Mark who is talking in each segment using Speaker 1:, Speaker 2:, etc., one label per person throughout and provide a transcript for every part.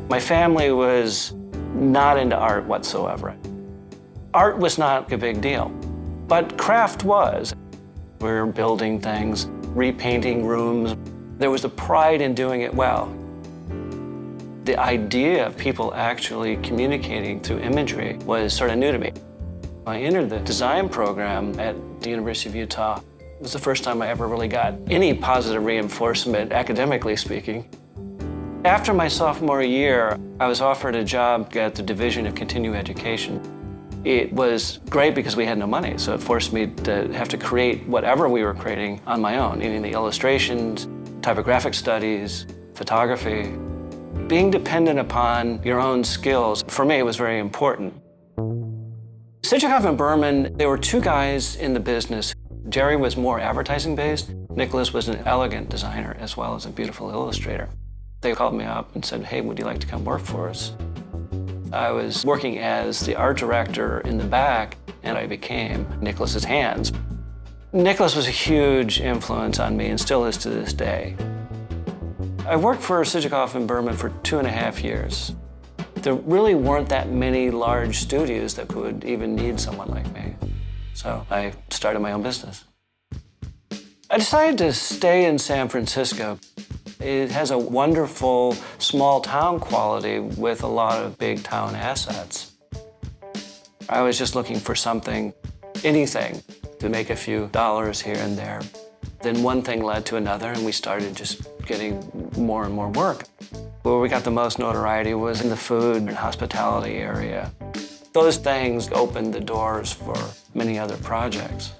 Speaker 1: My family was not into art whatsoever. Art was not a big deal, but craft was. We were building things, repainting rooms. There was a pride in doing it well. The idea of people actually communicating through imagery was sort of new to me. I entered the design program at the University of Utah. It was the first time I ever really got any positive reinforcement, academically speaking. After my sophomore year, I was offered a job at the Division of Continuing Education. It was great because we had no money, so it forced me to have to create whatever we were creating on my own, meaning the illustrations, typographic studies, photography. Being dependent upon your own skills, for me, was very important. Sitchikoff and Berman, there were two guys in the business. Jerry was more advertising-based. Nicholas was an elegant designer as well as a beautiful illustrator. They called me up and said, "Hey, would you like to come work for us?" I was working as the art director in the back, and I became Nicholas's hands. Nicholas was a huge influence on me and still is to this day. I worked for Sitchikoff and Berman for 2.5 years. There really weren't that many large studios that would even need someone like me. So I started my own business. I decided to stay in San Francisco. It has a wonderful small town quality with a lot of big town assets. I was just looking for something, anything, to make a few dollars here and there. Then one thing led to another, and we started just getting more and more work. Where we got the most notoriety was in the food and hospitality area. Those things opened the doors for many other projects.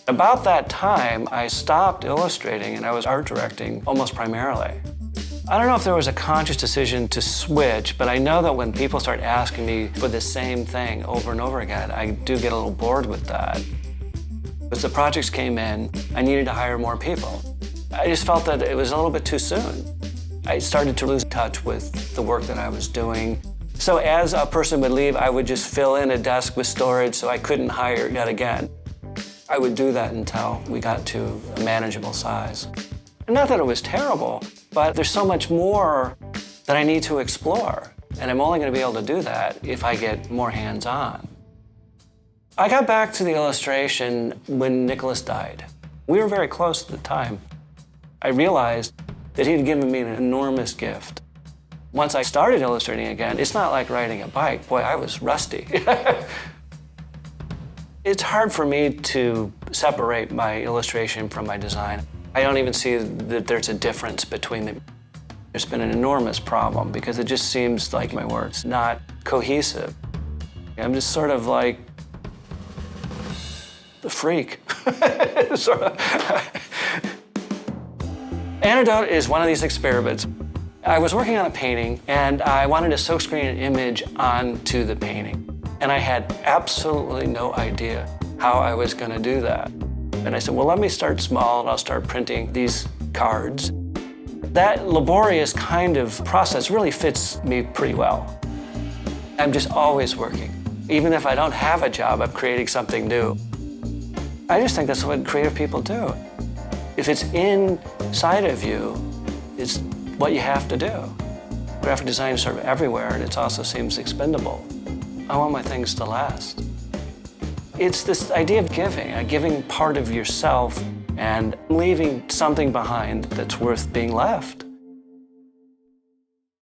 Speaker 1: About that time, I stopped illustrating and I was art directing almost primarily. I don't know if there was a conscious decision to switch, but I know that when people start asking me for the same thing over and over again, I do get a little bored with that. As the projects came in, I needed to hire more people. I just felt that it was a little bit too soon. I started to lose touch with the work that I was doing. So as a person would leave, I would just fill in a desk with storage so I couldn't hire yet again. I would do that until we got to a manageable size. And not that it was terrible, but there's so much more that I need to explore. And I'm only going to be able to do that if I get more hands-on. I got back to the illustration when Nicholas died. We were very close at the time. I realized that he had given me an enormous gift. Once I started illustrating again, it's not like riding a bike. Boy, I was rusty. It's hard for me to separate my illustration from my design. I don't even see that there's a difference between them. There's been an enormous problem because it just seems like my work's not cohesive. I'm just sort of like the freak. Sort of. Antidote is one of these experiments. I was working on a painting and I wanted to silkscreen an image onto the painting. And I had absolutely no idea how I was going to do that. And I said, well, let me start small and I'll start printing these cards. That laborious kind of process really fits me pretty well. I'm just always working. Even if I don't have a job, I'm creating something new. I just think that's what creative people do. If it's inside of you, it's what you have to do. Graphic design is sort of everywhere, and it also seems expendable. I want my things to last. It's this idea of giving part of yourself and leaving something behind that's worth being left.